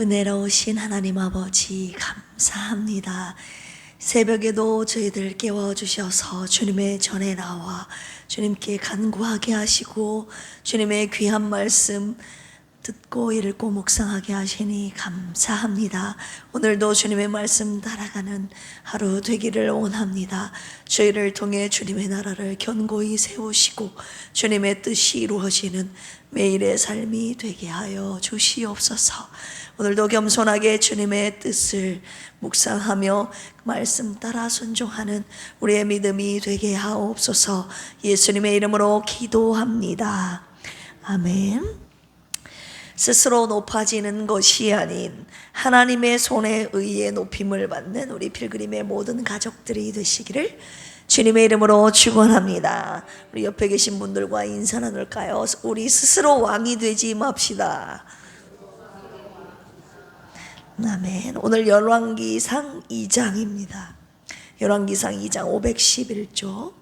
은혜로우신 하나님 아버지 감사합니다. 새벽에도 저희들 깨워주셔서 주님의 전에 나와 주님께 간구하게 하시고 주님의 귀한 말씀 듣고 읽고 묵상하게 하시니 감사합니다. 오늘도 주님의 말씀 따라가는 하루 되기를 원합니다. 저희를 통해 주님의 나라를 견고히 세우시고 주님의 뜻이 이루어지는 매일의 삶이 되게 하여 주시옵소서. 오늘도 겸손하게 주님의 뜻을 묵상하며 말씀 따라 순종하는 우리의 믿음이 되게 하옵소서. 예수님의 이름으로 기도합니다. 아멘. 스스로 높아지는 것이 아닌 하나님의 손에 의해 높임을 받는 우리 필그림의 모든 가족들이 되시기를 주님의 이름으로 축원합니다. 우리 옆에 계신 분들과 인사 나눌까요? 우리 스스로 왕이 되지 맙시다. 아멘. 오늘 열왕기상 2장입니다. 열왕기상 2장 511조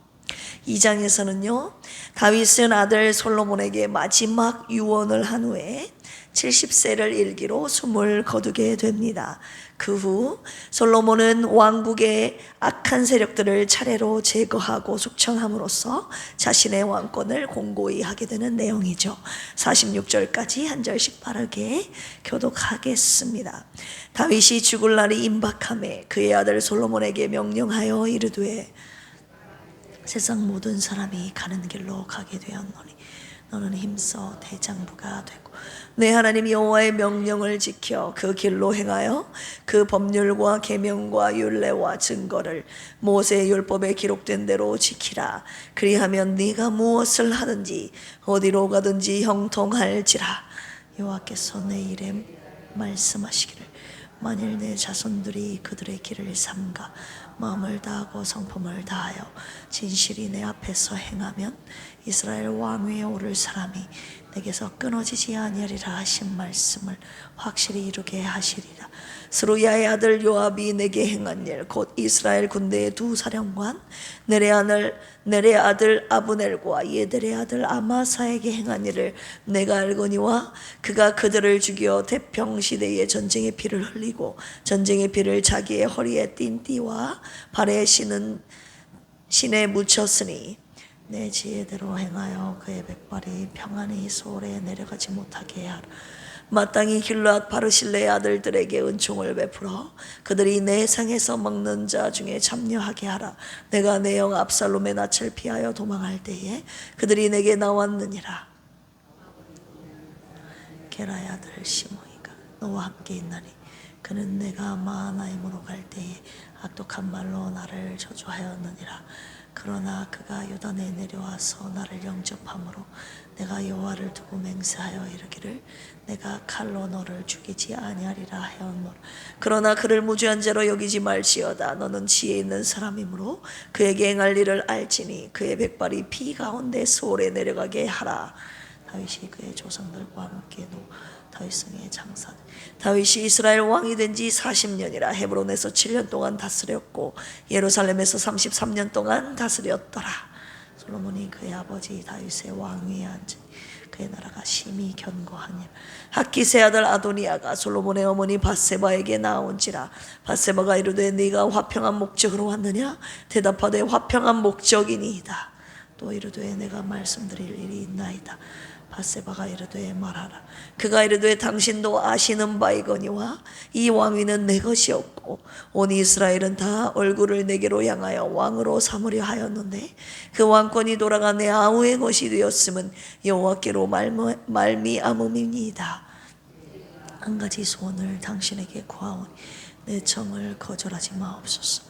2장에서는요 다윗은 아들 솔로몬에게 마지막 유언을 한 후에 70세를 일기로 숨을 거두게 됩니다. 그 후 솔로몬은 왕국의 악한 세력들을 차례로 제거하고 숙청함으로써 자신의 왕권을 공고히 하게 되는 내용이죠. 46절까지 한 절씩 빠르게 교독하겠습니다. 다윗이 죽을 날이 임박하매 그의 아들 솔로몬에게 명령하여 이르되 세상 모든 사람이 가는 길로 가게 되었노니 너는 힘써 대장부가 되고 내 하나님 여호와의 명령을 지켜 그 길로 행하여 그 법률과 계명과 율례와 증거를 모세의 율법에 기록된 대로 지키라. 그리하면 네가 무엇을 하든지 어디로 가든지 형통할지라. 여호와께서 내 일에 말씀하시기를 만일 내 자손들이 그들의 길을 삼가 마음을 다하고 성품을 다하여 진실이 내 앞에서 행하면 이스라엘 왕위에 오를 사람이 내게서 끊어지지 아니하리라 하신 말씀을 확실히 이루게 하시리라. 스루야의 아들 요압이 내게 행한 일 곧 이스라엘 군대의 두 사령관 넬의 아들 아브넬과 예델의 아들 아마사에게 행한 일을 내가 알거니와 그가 그들을 죽여 태평시대에 전쟁의 피를 흘리고 전쟁의 피를 자기의 허리에 띤 띠와 발에 신에 묻혔으니 내 지혜대로 행하여 그의 백발이 평안히 소홀에 내려가지 못하게 하라. 마땅히 길르앗 바르실레의 아들들에게 은총을 베풀어 그들이 내 상에서 먹는 자 중에 참여하게 하라. 내가 내 영 압살롬의 낯을 피하여 도망할 때에 그들이 내게 나왔느니라. 게라의 아들 시므이가 너와 함께 있나니 그는 내가 마하나임으로 갈 때에 악독한 말로 나를 저주하였느니라. 그러나 그가 요단에 내려와서 나를 영접함으로 내가 여호와를 두고 맹세하여 이르기를 내가 칼로 너를 죽이지 아니하리라 하였노라. 그러나 그를 무죄한 자로 여기지 말지어다. 너는 지혜 있는 사람이므로 그에게 행할 일을 알지니 그의 백발이 피 가운데 소홀에 내려가게 하라. 다윗이 그의 조상들과 함께 다윗성의 장사. 다윗이 이스라엘 왕이 된 지 40년이라. 헤브론에서 7년 동안 다스렸고 예루살렘에서 33년 동안 다스렸더라. 솔로몬이 그의 아버지 다윗의 왕위에 앉으니 그의 나라가 심히 견고하니라. 학기세 아들 아도니아가 솔로몬의 어머니 밧세바에게 나온지라. 밧세바가 이르되 네가 화평한 목적으로 왔느냐? 대답하되 화평한 목적이니이다. 또 이르되 내가 말씀드릴 일이 있나이다. 밧세바가 이르되 말하라. 그가 이르되 당신도 아시는 바이거니와 이 왕위는 내 것이었고 온 이스라엘은 다 얼굴을 내게로 향하여 왕으로 삼으려 하였는데 그 왕권이 돌아가 내 아우의 것이 되었음은 여호와께로 말미암음이니이다. 한 가지 소원을 당신에게 구하오니 내 청을 거절하지 마옵소서.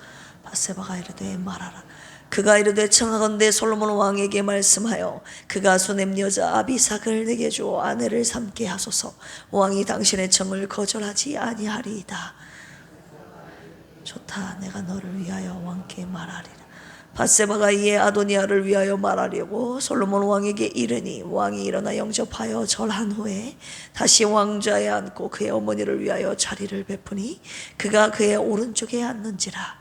밧세바가 이르되 말하라. 그가 이르되 청하건대 솔로몬 왕에게 말씀하여 그가 수냄 여자 아비삭을 내게 주어 아내를 삼게 하소서. 왕이 당신의 청을 거절하지 아니하리이다. 좋다. 내가 너를 위하여 왕께 말하리라. 밧세바가 이에 아도니아를 위하여 말하려고 솔로몬 왕에게 이르니 왕이 일어나 영접하여 절한 후에 다시 왕좌에 앉고 그의 어머니를 위하여 자리를 베푸니 그가 그의 오른쪽에 앉는지라.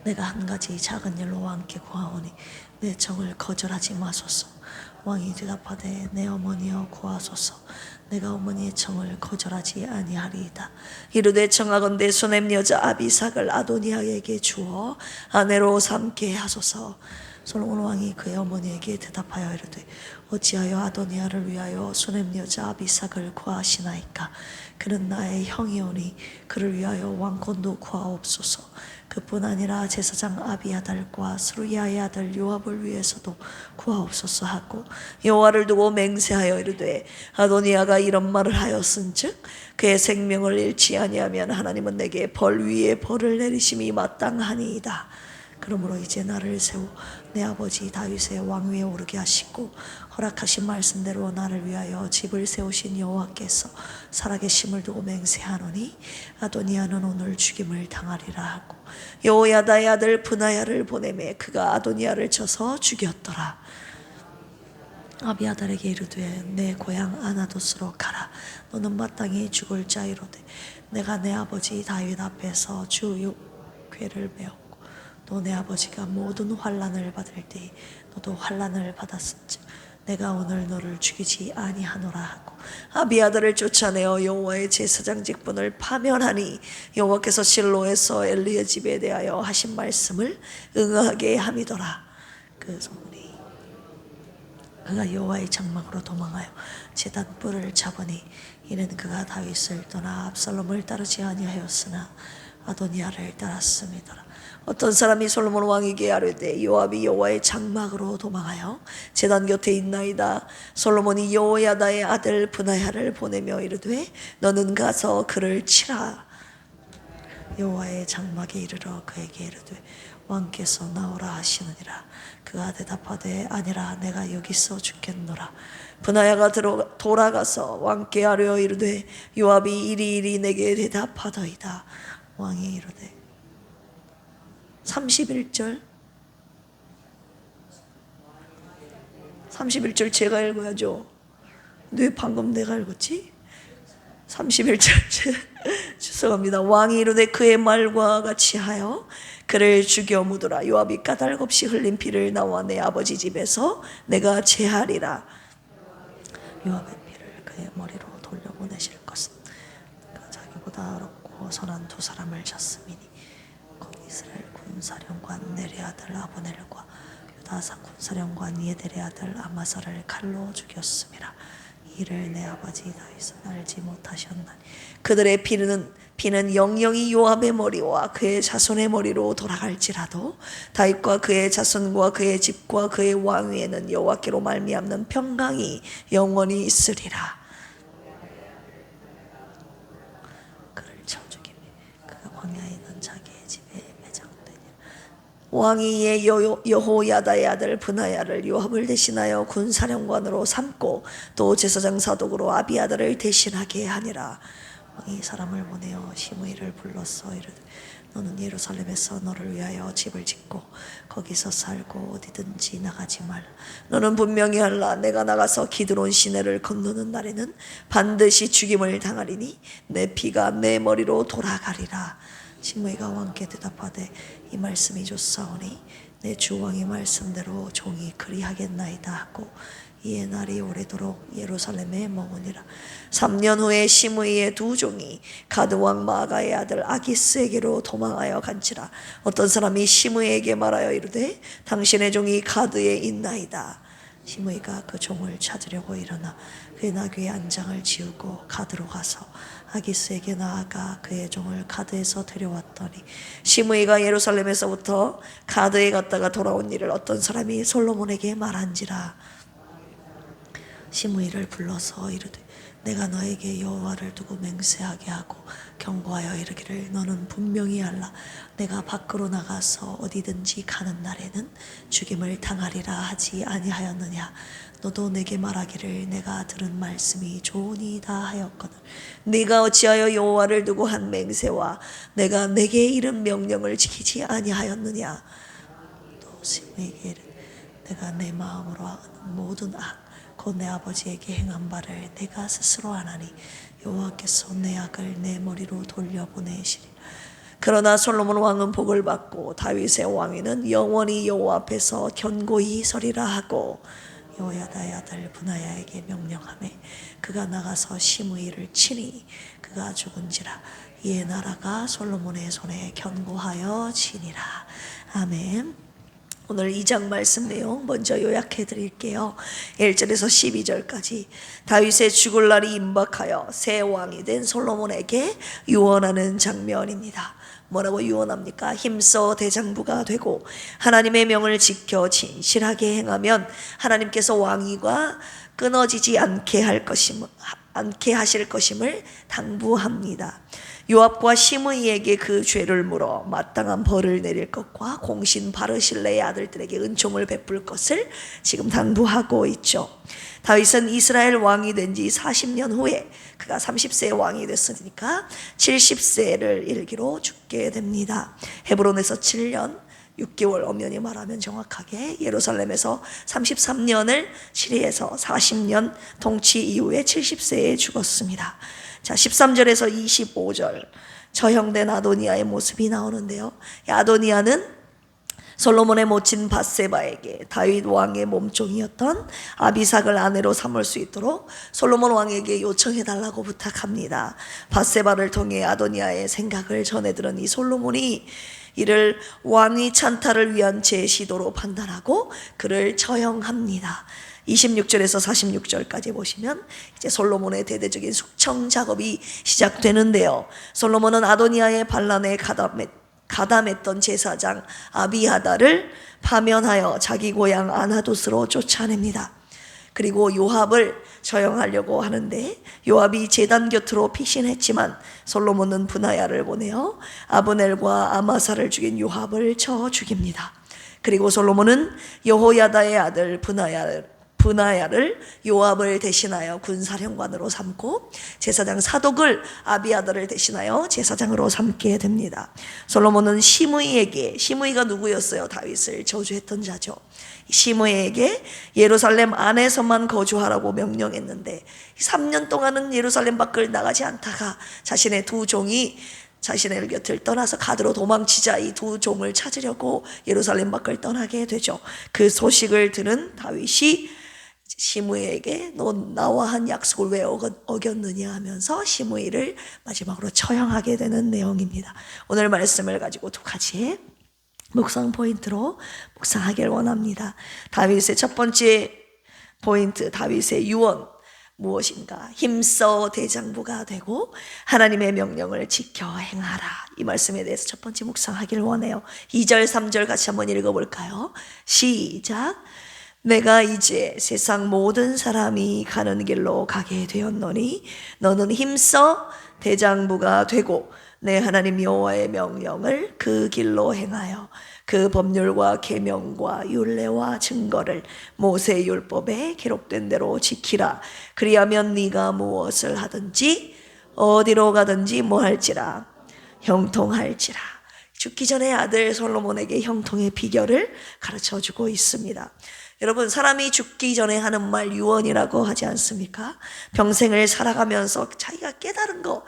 내가 한 가지 작은 일로 왕께 구하오니 내 청을 거절하지 마소서. 왕이 대답하되 내 어머니여 구하소서. 내가 어머니의 청을 거절하지 아니하리이다. 이르되 청하건대 수넴 여자 아비삭을 아도니아에게 주어 아내로 삼게 하소서. 솔로몬 왕이 그의 어머니에게 대답하여 이르되 어찌하여 아도니아를 위하여 수넴 여자 아비삭을 구하시나이까. 그는 나의 형이오니 그를 위하여 왕권도 구하옵소서. 그뿐 아니라 제사장 아비아달과 스루야의 아들 요압을 위해서도 구하옵소서 하고 여호와를 두고 맹세하여 이르되 아도니아가 이런 말을 하였은즉 그의 생명을 잃지 아니하면 하나님은 내게 벌 위에 벌을 내리심이 마땅하니이다. 그러므로 이제 나를 세워 내 아버지 다윗의 왕위에 오르게 하시고 허락하신 말씀대로 나를 위하여 집을 세우신 여호와께서 살아계심을 두고 맹세하노니 아도니아는 오늘 죽임을 당하리라 하고 여호야다의 아들 브나야를 보내매 그가 아도니아를 쳐서 죽였더라. 아비아달에게 이르되 내 고향 아나돗으로 가라. 너는 마땅히 죽을 자이로되 내가 내 아버지 다윗 앞에서 주 궤를 메었고 또 내 아버지가 모든 환난을 받을 때 너도 환난을 받았은즉 내가 오늘 너를 죽이지 아니하노라 하고 아비아달을 쫓아내어 여호와의 제사장 직분을 파면하니 여호와께서 실로에서 엘리의 집에 대하여 하신 말씀을 응하게 함이더라. 그 소문이 그가 여호와의 장막으로 도망하여 제단 뿔을 잡으니 이는 그가 다윗을 떠나 압살롬을 따르지 아니하였으나 아도니아를 따랐음이더라. 어떤 사람이 솔로몬 왕에게 아뢰되 요압이 여호와의 장막으로 도망하여 제단 곁에 있나이다. 솔로몬이 여호야다의 아들 브나야를 보내며 이르되 너는 가서 그를 치라. 여호와의 장막에 이르러 그에게 이르되 왕께서 나오라 하시느니라. 그가 대답하되 아니라 내가 여기서 죽겠노라. 브나야가 돌아가서 왕께 아뢰어 이르되 요압이 이리이리 내게 대답하더이다. 왕이 이르되 31절 제가 읽어야죠. 왜 방금 내가 읽었지? 31절 죄송합니다. 왕이 이르되 그의 말과 같이 하여 그를 죽여 묻으라. 요압이 까닭없이 흘린 피를 나와 내 아버지 집에서 내가 제하리라. 요압의 피를 그의 머리로 돌려보내실 것은 그가 자기보다 어렵고 선한 두 사람을 쳤음이니 이스라엘 군사령관 내리 아들 아브넬과 유다사 군사령관 예델의 아들 아마사를 칼로 죽였음이라. 이를 내 아버지 다윗은 알지 못하셨나니 그들의 피는 영영이 요압의 머리와 그의 자손의 머리로 돌아갈지라도 다윗과 그의 자손과 그의 집과 그의 왕위에는 여호와께로 말미암는 평강이 영원히 있으리라. 그를 쳐 죽이며 그가 광야에 있는 자기의 집에 왕이 이에 여호야다의 아들 브나야를 요압을 대신하여 군사령관으로 삼고 또 제사장 사독으로 아비아달을 대신하게 하니라. 왕이 사람을 보내어 시므이를 불렀어 이르되 너는 예루살렘에서 너를 위하여 집을 짓고 거기서 살고 어디든지 나가지 말라. 너는 분명히 알라. 내가 나가서 기드론 시내를 건너는 날에는 반드시 죽임을 당하리니 내 피가 내 머리로 돌아가리라. 시므이가 왕께 대답하되 이 말씀이 좋사오니 내 주 왕의 말씀대로 종이 그리하겠나이다 하고 이에 날이 오래도록 예루살렘에 머무니라. 3년 후에 시므이의 두 종이 가드 왕 마아가의 아들 아기스에게로 도망하여 간지라. 어떤 사람이 시므이에게 말하여 이르되 당신의 종이 가드에 있나이다. 시므이가 그 종을 찾으려고 일어나 그의 나귀의 안장을 지우고 가드로 가서 아기스에게 나아가 그의 종을 가드에서 데려왔더니 시므이가 예루살렘에서부터 가드에 갔다가 돌아온 일을 어떤 사람이 솔로몬에게 말한지라. 시므이를 불러서 이르되 내가 너에게 여호와를 두고 맹세하게 하고 경고하여 이르기를 너는 분명히 알라. 내가 밖으로 나가서 어디든지 가는 날에는 죽임을 당하리라 하지 아니하였느냐. 너도 내게 말하기를 내가 들은 말씀이 좋으니이다 하였거늘 네가 어찌하여 여호와를 두고 한 맹세와 내가 내게 이른 명령을 지키지 아니하였느냐. 또 시므이에게 이르되 내가 내 마음으로 하는 모든 악 곧 내 아버지에게 행한 바를 내가 스스로 하나니 여호와께서 내 악을 내 머리로 돌려보내시리라. 그러나 솔로몬 왕은 복을 받고 다윗의 왕위는 영원히 여호와 앞에서 견고히 서리라 하고 여호야다의 아들 분하야에게 명령하매 그가 나가서 시므이를 치니 그가 죽은지라. 이에 나라가 솔로몬의 손에 견고하여 지니라. 아멘. 오늘 2장 말씀 내용 먼저 요약해 드릴게요. 1절에서 12절까지 다윗의 죽을 날이 임박하여 새 왕이 된 솔로몬에게 유언하는 장면입니다. 뭐라고 유언합니까? 힘써 대장부가 되고 하나님의 명을 지켜 진실하게 행하면 하나님께서 왕위가 끊어지지 않게 하실 것임을 당부합니다. 요압과 시므이에게 그 죄를 물어 마땅한 벌을 내릴 것과 공신 바르실레의 아들들에게 은총을 베풀 것을 지금 당부하고 있죠. 다윗은 이스라엘 왕이 된 지 40년 후에 그가 30세의 왕이 됐으니까 70세를 일기로 죽게 됩니다. 헤브론에서 7년 6개월, 엄연히 말하면 정확하게 예루살렘에서 33년을 치리해서 40년 통치 이후에 70세에 죽었습니다. 자, 13절에서 25절 처형된 아도니아의 모습이 나오는데요. 아도니아는 솔로몬의 모친 밧세바에게 다윗 왕의 몸종이었던 아비삭을 아내로 삼을 수 있도록 솔로몬 왕에게 요청해달라고 부탁합니다. 밧세바를 통해 아도니아의 생각을 전해들은 이 솔로몬이 이를 왕위 찬탈을 위한 제시도로 판단하고 그를 처형합니다. 26절에서 46절까지 보시면 이제 솔로몬의 대대적인 숙청 작업이 시작되는데요. 솔로몬은 아도니아의 반란에 가담했던 제사장 아비하다를 파면하여 자기 고향 아나돗으로 쫓아냅니다. 그리고 요압을 처형하려고 하는데 요압이 제단 곁으로 피신했지만 솔로몬은 분하야를 보내어 아브넬과 아마사를 죽인 요압을 쳐 죽입니다. 그리고 솔로몬은 여호야다의 아들 분하야를 요압을 대신하여 군사령관으로 삼고 제사장 사독을 아비아다를 대신하여 제사장으로 삼게 됩니다. 솔로몬은 시므이가 누구였어요? 다윗을 저주했던 자죠. 시므이에게 예루살렘 안에서만 거주하라고 명령했는데 3년 동안은 예루살렘 밖을 나가지 않다가 자신의 두 종이 자신의 곁을 떠나서 가드로 도망치자 이 두 종을 찾으려고 예루살렘 밖을 떠나게 되죠. 그 소식을 들은 다윗이 시므이에게 너 나와 한 약속을 왜 어겼느냐 하면서 시므이를 마지막으로 처형하게 되는 내용입니다. 오늘 말씀을 가지고 두 가지 묵상 포인트로 묵상하길 원합니다. 다윗의 첫 번째 포인트, 다윗의 유언 무엇인가? 힘써 대장부가 되고 하나님의 명령을 지켜 행하라. 이 말씀에 대해서 첫 번째 묵상하길 원해요. 2절 3절 같이 한번 읽어볼까요? 시작. 내가 이제 세상 모든 사람이 가는 길로 가게 되었노니 너는 힘써 대장부가 되고 내 하나님 여호와의 명령을 그 길로 행하여 그 법률과 계명과 율례와 증거를 모세 율법에 기록된 대로 지키라. 그리하면 네가 무엇을 하든지 어디로 가든지 뭐할지라 형통할지라. 죽기 전에 아들 솔로몬에게 형통의 비결을 가르쳐주고 있습니다. 여러분, 사람이 죽기 전에 하는 말 유언이라고 하지 않습니까? 평생을 살아가면서 자기가 깨달은 거,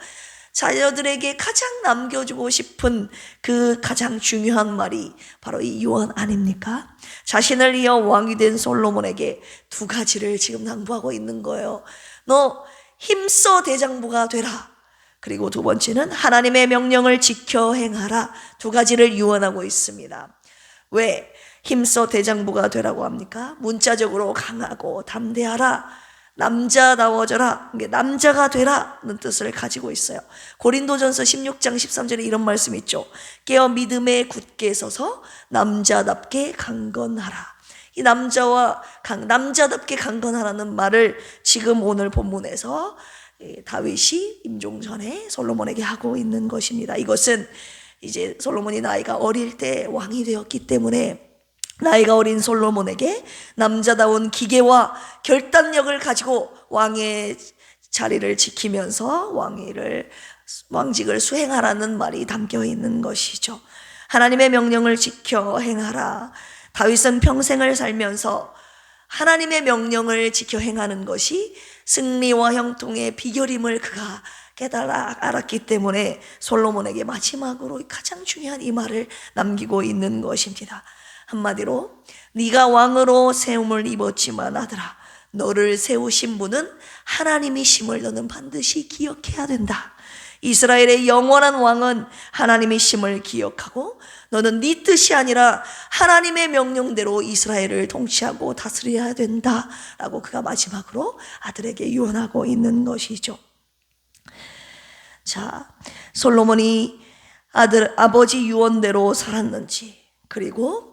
자녀들에게 가장 남겨주고 싶은 그 가장 중요한 말이 바로 이 유언 아닙니까? 자신을 이어 왕이 된 솔로몬에게 두 가지를 지금 당부하고 있는 거예요. 너 힘써 대장부가 되라. 그리고 두 번째는 하나님의 명령을 지켜 행하라. 두 가지를 유언하고 있습니다. 왜 힘써 대장부가 되라고 합니까? 문자적으로 강하고 담대하라, 남자다워져라, 남자가 되라는 뜻을 가지고 있어요. 고린도전서 16장 13절에 이런 말씀이 있죠. 깨어 믿음에 굳게 서서 남자답게 강건하라. 이 남자답게 강건하라는 말을 지금 오늘 본문에서 다윗이 임종 전에 솔로몬에게 하고 있는 것입니다. 이것은 이제 솔로몬이 나이가 어릴 때 왕이 되었기 때문에 나이가 어린 솔로몬에게 남자다운 기계와 결단력을 가지고 왕의 자리를 지키면서 왕직을 수행하라는 말이 담겨 있는 것이죠. 하나님의 명령을 지켜 행하라. 다윗은 평생을 살면서 하나님의 명령을 지켜 행하는 것이 승리와 형통의 비결임을 그가 알았기 때문에 솔로몬에게 마지막으로 가장 중요한 이 말을 남기고 있는 것입니다. 한마디로 네가 왕으로 세움을 입었지만 아들아, 너를 세우신 분은 하나님이심을 너는 반드시 기억해야 된다. 이스라엘의 영원한 왕은 하나님이심을 기억하고 너는 네 뜻이 아니라 하나님의 명령대로 이스라엘을 통치하고 다스려야 된다라고 그가 마지막으로 아들에게 유언하고 있는 것이죠. 자, 솔로몬이 아버지 유언대로 살았는지, 그리고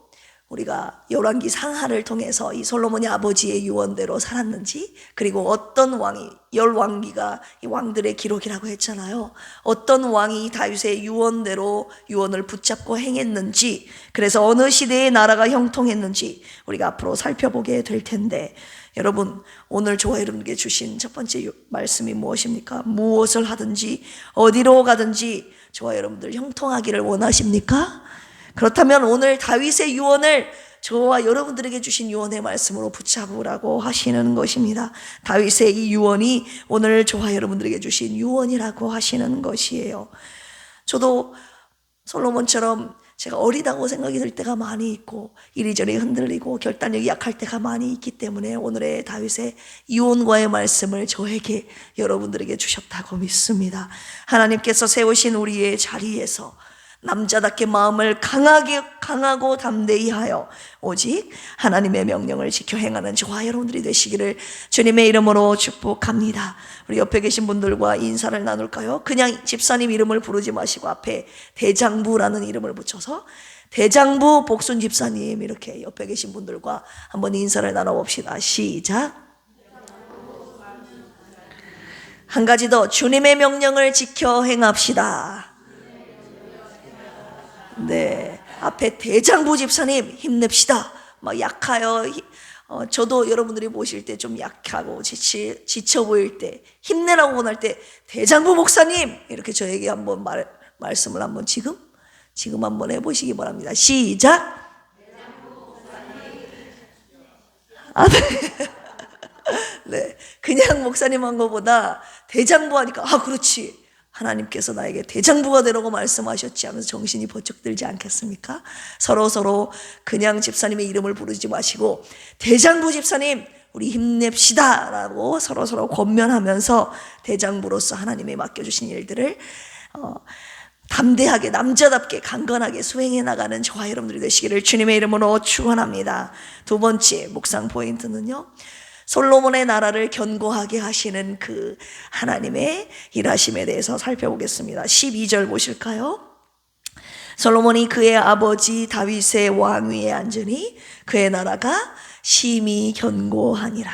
우리가 열왕기 상하를 통해서 이 솔로몬이 아버지의 유언대로 살았는지, 그리고 어떤 왕이, 열왕기가 이 왕들의 기록이라고 했잖아요. 어떤 왕이 다윗의 유언대로 유언을 붙잡고 행했는지, 그래서 어느 시대의 나라가 형통했는지 우리가 앞으로 살펴보게 될 텐데, 여러분, 오늘 저와 여러분께 주신 첫 번째 말씀이 무엇입니까? 무엇을 하든지 어디로 가든지 저와 여러분들 형통하기를 원하십니까? 그렇다면 오늘 다윗의 유언을 저와 여러분들에게 주신 유언의 말씀으로 붙잡으라고 하시는 것입니다. 다윗의 이 유언이 오늘 저와 여러분들에게 주신 유언이라고 하시는 것이에요. 저도 솔로몬처럼 제가 어리다고 생각이 들 때가 많이 있고 이리저리 흔들리고 결단력이 약할 때가 많이 있기 때문에 오늘의 다윗의 유언과의 말씀을 저에게, 여러분들에게 주셨다고 믿습니다. 하나님께서 세우신 우리의 자리에서 남자답게 마음을 강하고 담대히 하여 오직 하나님의 명령을 지켜 행하는 저와 여러분들이 되시기를 주님의 이름으로 축복합니다. 우리 옆에 계신 분들과 인사를 나눌까요? 그냥 집사님 이름을 부르지 마시고 앞에 대장부라는 이름을 붙여서 대장부 복순 집사님, 이렇게 옆에 계신 분들과 한번 인사를 나눠봅시다. 시작. 한 가지 더, 주님의 명령을 지켜 행합시다. 네, 앞에 대장부 집사님 힘냅시다. 막 약하여, 저도 여러분들이 보실 때 좀 약하고 지쳐 보일 때, 힘내라고 원할 때 대장부 목사님, 이렇게 저에게 한번 말씀을 한번 지금 한번 해보시기 바랍니다. 시작. 아, 네, 그냥 목사님 한 것보다 대장부 하니까 그렇지, 하나님께서 나에게 대장부가 되라고 말씀하셨지 하면서 정신이 번쩍 들지 않겠습니까? 서로 그냥 집사님의 이름을 부르지 마시고 대장부 집사님 우리 힘냅시다 라고 서로 권면하면서 대장부로서 하나님이 맡겨주신 일들을 담대하게, 남자답게, 강건하게 수행해 나가는 저와 여러분들이 되시기를 주님의 이름으로 축원합니다. 두 번째 묵상 포인트는요, 솔로몬의 나라를 견고하게 하시는 그 하나님의 일하심에 대해서 살펴보겠습니다. 12절 보실까요? 솔로몬이 그의 아버지 다윗의 왕위에 앉으니 그의 나라가 심히 견고하니라.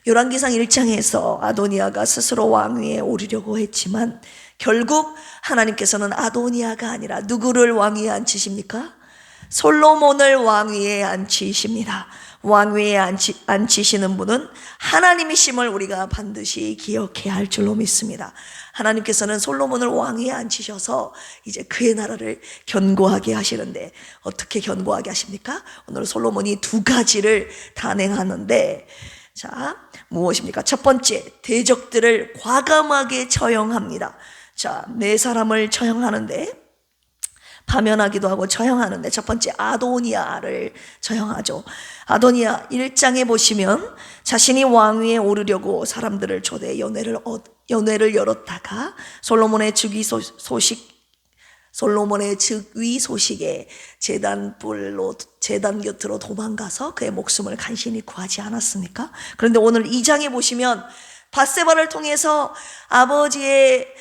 열왕기상 1장에서 아도니아가 스스로 왕위에 오르려고 했지만 결국 하나님께서는 아도니아가 아니라 누구를 왕위에 앉히십니까? 솔로몬을 왕위에 앉히십니다. 왕위에 앉히시는 분은 하나님이심을 우리가 반드시 기억해야 할 줄로 믿습니다. 하나님께서는 솔로몬을 왕위에 앉히셔서 이제 그의 나라를 견고하게 하시는데, 어떻게 견고하게 하십니까? 오늘 솔로몬이 두 가지를 단행하는데, 자, 무엇입니까? 첫 번째, 대적들을 과감하게 처형합니다. 자, 네 사람을 처형하는데, 파면하기도 하고 처형하는데, 첫 번째 아도니아를 처형하죠. 아도니아 1장에 보시면 자신이 왕위에 오르려고 사람들을 초대해 연회를 열었다가 솔로몬의 즉위 소식에 제단 곁으로 도망가서 그의 목숨을 간신히 구하지 않았습니까? 그런데 오늘 2장에 보시면 밧세바를 통해서 아버지의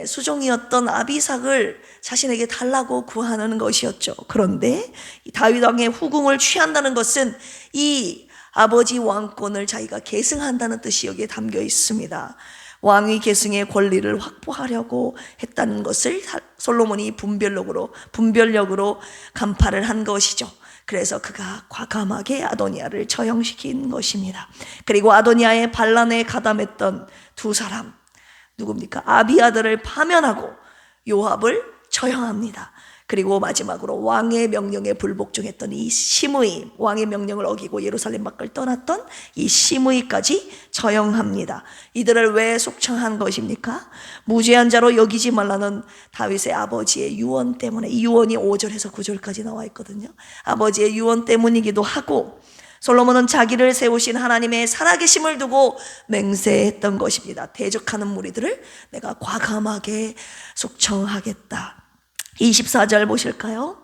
수종이었던 아비삭을 자신에게 달라고 구하는 것이었죠. 그런데 다윗 왕의 후궁을 취한다는 것은 이 아버지 왕권을 자기가 계승한다는 뜻이 여기에 담겨 있습니다. 왕위 계승의 권리를 확보하려고 했다는 것을 솔로몬이 분별력으로 간파를 한 것이죠. 그래서 그가 과감하게 아도니아를 처형시킨 것입니다. 그리고 아도니아의 반란에 가담했던 두 사람, 누굽니까? 아비아들을 파면하고 요압을 처형합니다. 그리고 마지막으로 왕의 명령에 불복종했던 이 시므이, 왕의 명령을 어기고 예루살렘 밖을 떠났던 이 시므이까지 처형합니다. 이들을 왜 속청한 것입니까? 무죄한 자로 여기지 말라는 다윗의 아버지의 유언 때문에, 이 유언이 5절에서 9절까지 나와 있거든요. 아버지의 유언 때문이기도 하고, 솔로몬은 자기를 세우신 하나님의 살아계심을 두고 맹세했던 것입니다. 대적하는 무리들을 내가 과감하게 속청하겠다. 24절 보실까요?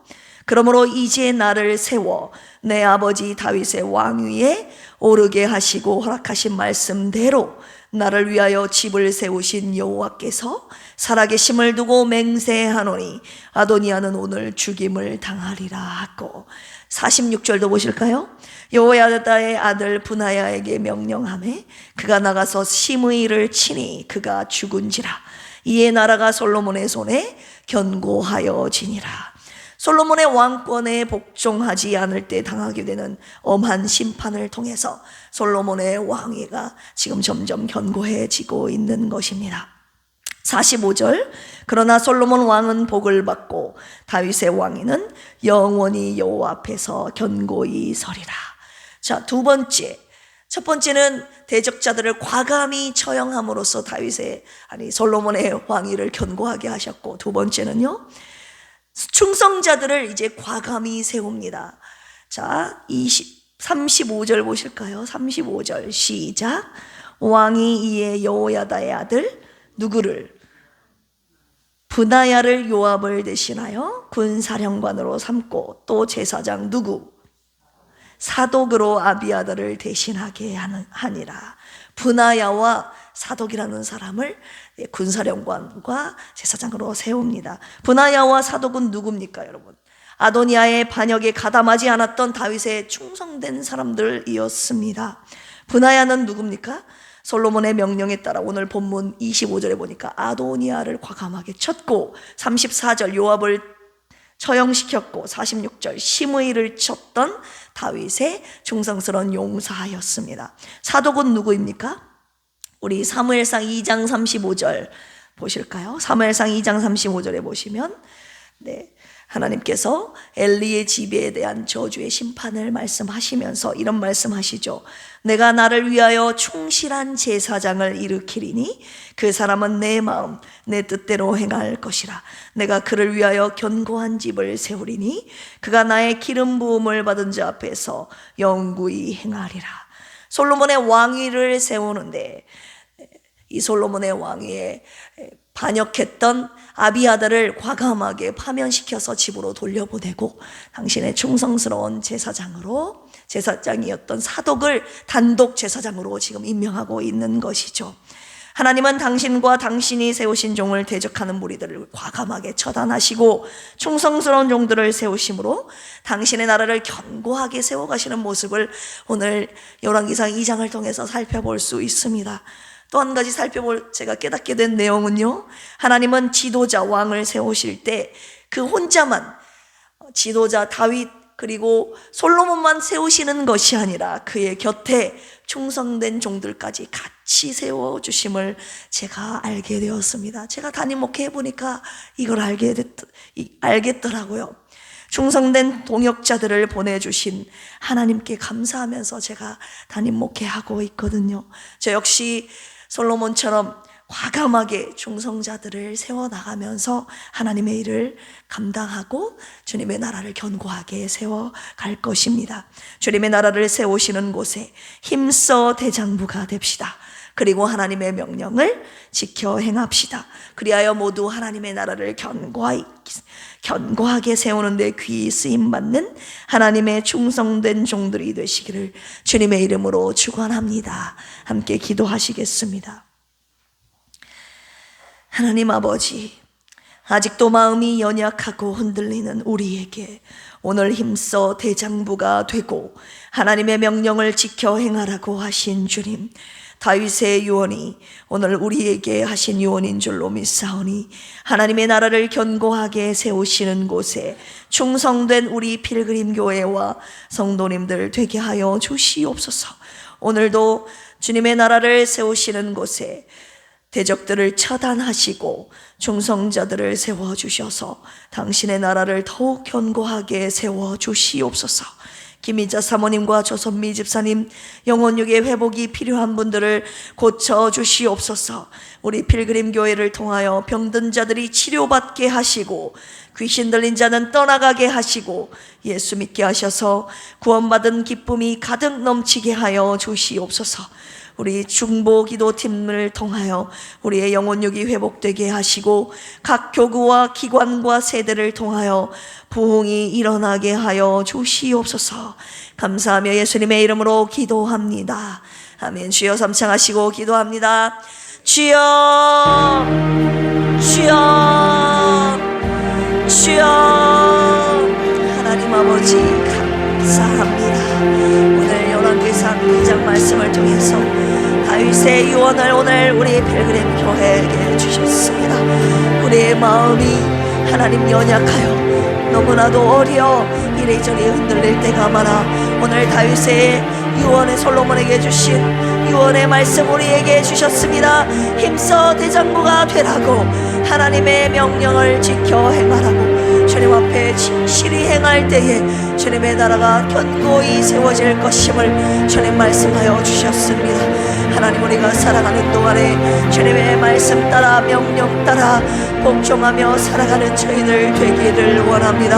그러므로 이제 나를 세워 내 아버지 다윗의 왕위에 오르게 하시고 허락하신 말씀대로 나를 위하여 집을 세우신 여호와께서 살아계심을 두고 맹세하노니 아도니아는 오늘 죽임을 당하리라 하고, 46절도 보실까요? 여호야다의 아들 분하야에게 명령하매 그가 나가서 시므이를 치니 그가 죽은지라. 이에 나라가 솔로몬의 손에 견고하여지니라. 솔로몬의 왕권에 복종하지 않을 때 당하게 되는 엄한 심판을 통해서 솔로몬의 왕위가 지금 점점 견고해지고 있는 것입니다. 45절, 그러나 솔로몬 왕은 복을 받고 다윗의 왕위는 영원히 여호와 앞에서 견고히 서리라. 자, 두 번째, 첫 번째는 대적자들을 과감히 처형함으로써 솔로몬의 왕위를 견고하게 하셨고, 두 번째는요, 충성자들을 이제 과감히 세웁니다. 자, 35절 보실까요? 35절 시작. 왕이 이에 여호야다의 아들 누구를? 분하야를 요압을 대신하여 군사령관으로 삼고, 또 제사장 누구? 사독으로 아비아다를 대신하게 하니라. 분하야와 사독이라는 사람을 군사령관과 제사장으로 세웁니다. 분하야와 사독은 누굽니까, 여러분? 아도니아의 반역에 가담하지 않았던 다윗의 충성된 사람들이었습니다. 분하야는 누굽니까? 솔로몬의 명령에 따라 오늘 본문 25절에 보니까 아도니아를 과감하게 쳤고, 34절 요압을 처형시켰고, 46절 시므이를 쳤던 다윗의 충성스러운 용사였습니다. 사독은 누구입니까? 우리 사무엘상 2장 35절 보실까요? 사무엘상 2장 35절에 보시면 하나님께서 엘리의 집에 대한 저주의 심판을 말씀하시면서 이런 말씀하시죠. 내가 나를 위하여 충실한 제사장을 일으키리니 그 사람은 내 마음 내 뜻대로 행할 것이라. 내가 그를 위하여 견고한 집을 세우리니 그가 나의 기름 부음을 받은 자 앞에서 영구히 행하리라. 솔로몬의 왕위를 세우는데 이 솔로몬의 왕위에 반역했던 아비아다를 과감하게 파면시켜서 집으로 돌려보내고, 당신의 충성스러운 제사장이었던 사독을 단독 제사장으로 지금 임명하고 있는 것이죠. 하나님은 당신과 당신이 세우신 종을 대적하는 무리들을 과감하게 처단하시고 충성스러운 종들을 세우심으로 당신의 나라를 견고하게 세워가시는 모습을 오늘 열왕기상 2장을 통해서 살펴볼 수 있습니다. 또 한 가지 제가 깨닫게 된 내용은요, 하나님은 지도자 왕을 세우실 때 그 혼자만 지도자 다윗 그리고 솔로몬만 세우시는 것이 아니라 그의 곁에 충성된 종들까지 같이 세워주심을 제가 알게 되었습니다. 제가 담임 목회 해보니까 이걸 알겠더라고요. 충성된 동역자들을 보내주신 하나님께 감사하면서 제가 담임 목회하고 있거든요. 저 역시 솔로몬처럼 과감하게 충성자들을 세워나가면서 하나님의 일을 감당하고 주님의 나라를 견고하게 세워갈 것입니다. 주님의 나라를 세우시는 곳에 힘써 대장부가 됩시다. 그리고 하나님의 명령을 지켜 행합시다. 그리하여 모두 하나님의 나라를 견고하게 세우는 데 귀히 쓰임받는 하나님의 충성된 종들이 되시기를 주님의 이름으로 축원합니다. 함께 기도하시겠습니다. 하나님 아버지, 아직도 마음이 연약하고 흔들리는 우리에게 오늘 힘써 대장부가 되고 하나님의 명령을 지켜 행하라고 하신 주님, 다윗의 유언이 오늘 우리에게 하신 유언인 줄로 믿사오니 하나님의 나라를 견고하게 세우시는 곳에 충성된 우리 필그림 교회와 성도님들 되게 하여 주시옵소서. 오늘도 주님의 나라를 세우시는 곳에 대적들을 처단하시고 충성자들을 세워주셔서 당신의 나라를 더욱 견고하게 세워주시옵소서. 김희자 사모님과 조선미 집사님 영혼육의 회복이 필요한 분들을 고쳐주시옵소서. 우리 필그림 교회를 통하여 병든 자들이 치료받게 하시고 귀신 들린 자는 떠나가게 하시고 예수 믿게 하셔서 구원받은 기쁨이 가득 넘치게 하여 주시옵소서. 우리 중보 기도팀을 통하여 우리의 영혼육이 회복되게 하시고 각 교구와 기관과 세대를 통하여 부흥이 일어나게 하여 주시옵소서. 감사하며 예수님의 이름으로 기도합니다. 아멘. 주여 삼창하시고 기도합니다. 주여, 주여, 주여. 하나님 아버지 감사합니다. 오늘 열왕기상 2장 말씀을 통해서 다윗의 유언을 오늘 우리 필그림 교회에게 주셨습니다. 우리의 마음이 하나님 연약하여 너무나도 어려 이리저리 흔들릴 때가 많아 오늘 다윗의 유언의 솔로몬에게 주신 유언의 말씀 우리에게 주셨습니다. 힘써 대장부가 되라고 하나님의 명령을 지켜 행하라고 주님 앞에 진실히 행할 때에 주님의 나라가 견고히 세워질 것임을 주님 말씀하여 주셨습니다. 하나님 우리가 살아가는 동안에 주님의 말씀 따라 명령 따라 복종하며 살아가는 저희들 되기를 원합니다.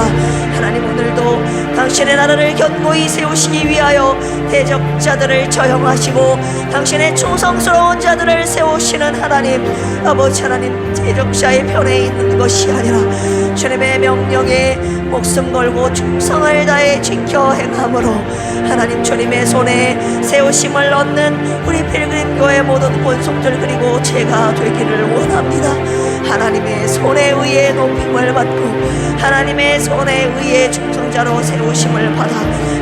하나님 오늘도 당신의 나라를 견고히 세우시기 위하여 대적자들을 처형하시고 당신의 충성스러운 자들을 세우시는 하나님 아버지 하나님 대적자의 편에 있는 것이 아니라 주님의 명령에 목숨 걸고 충성을 다해 지켜 행함으로 하나님 주님의 손에 세우심을 얻는 우리 필그림 교회 모든 권속들 그리고 제가 되기를 원합니다. 하나님의 손에 의해 높임을 받고 하나님의 손에 의해 충성자로 세우심을 받아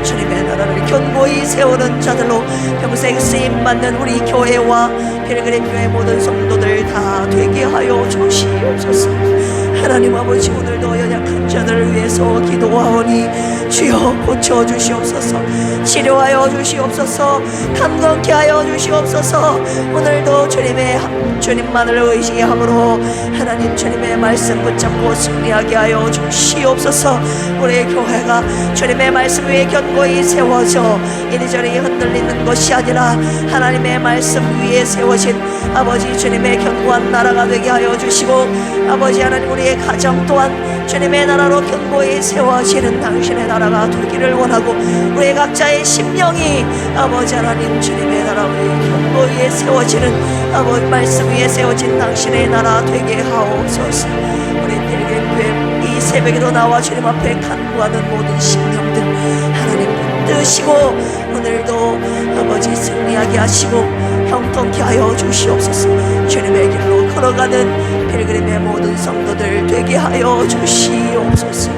주님의 나라를 견고히 세우는 자들로 평생 쓰임받는 우리 교회와 필그림 교회 모든 성도들 다 되게 하여 주시옵소서. 하나님 아버지 오늘도 연약한 자들을 위해서 기도하오니 주여 고쳐주시옵소서. 치료하여 주시옵소서. 감건케 하여 주시옵소서. 오늘도 주님만을 의지함으로 하나님 주님의 말씀 붙잡고 승리하게 하여 주시옵소서. 우리의 교회가 주님의 말씀 위에 견고히 세워져 이리저리 흔들리는 것이 아니라 하나님의 말씀 위에 세워진 아버지 주님의 견고한 나라가 되게 하여 주시고 아버지 하나님 우리의 가정 또한 주님의 나라로 견고히 세워지는 당신의 나라가 되기를 원하고 우리 각자의 심령이 아버지 하나님 주님의 나라 위에 견고히 세워지는 아버지 말씀 위에 세워진 당신의 나라 되게 하옵소서. 우리 필그림교회 이 새벽에도 나와 주님 앞에 간구하는 모든 심령들 하나님 붙드시고 오늘도 아버지 승리하게 하시고 형통케 하여 주시옵소서. 주님의 길로 걸어가는 필그림의 모든 성도들 되게 하여 주시옵소서.